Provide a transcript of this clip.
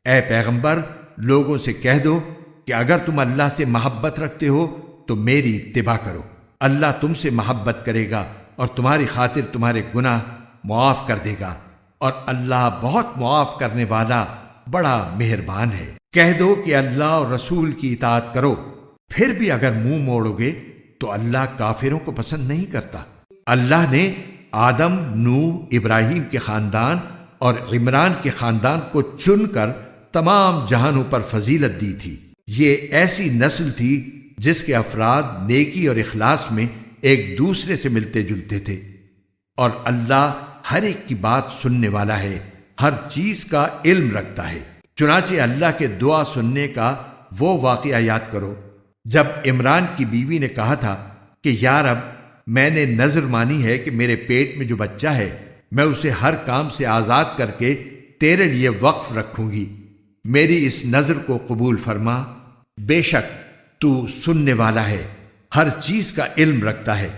اے پیغمبر، لوگوں سے کہہ دو کہ اگر تم اللہ سے محبت رکھتے ہو تو میری اتباع کرو۔ اللہ تم سے محبت کرے گا اور تمہاری خاطر تمہارے گناہ معاف کر دے گا، اور اللہ بہت معاف کرنے والا بڑا مہربان ہے۔ کہہ دو کہ اللہ اور رسول کی اطاعت کرو، پھر بھی اگر منہ موڑو گے تو اللہ کافروں کو پسند نہیں کرتا۔ اللہ نے آدم، نوح، ابراہیم کے خاندان اور عمران کے خاندان کو چن کر تمام جہانوں پر فضیلت دی تھی۔ یہ ایسی نسل تھی جس کے افراد نیکی اور اخلاص میں ایک دوسرے سے ملتے جلتے تھے، اور اللہ ہر ایک کی بات سننے والا ہے، ہر چیز کا علم رکھتا ہے۔ چنانچہ اللہ کے دعا سننے کا وہ واقعہ یاد کرو جب عمران کی بیوی نے کہا تھا کہ یا رب، میں نے نذر مانی ہے کہ میرے پیٹ میں جو بچہ ہے میں اسے ہر کام سے آزاد کر کے تیرے لیے وقف رکھوں گی، میری اس نذر کو قبول فرما، بے شک تو سننے والا ہے، ہر چیز کا علم رکھتا ہے۔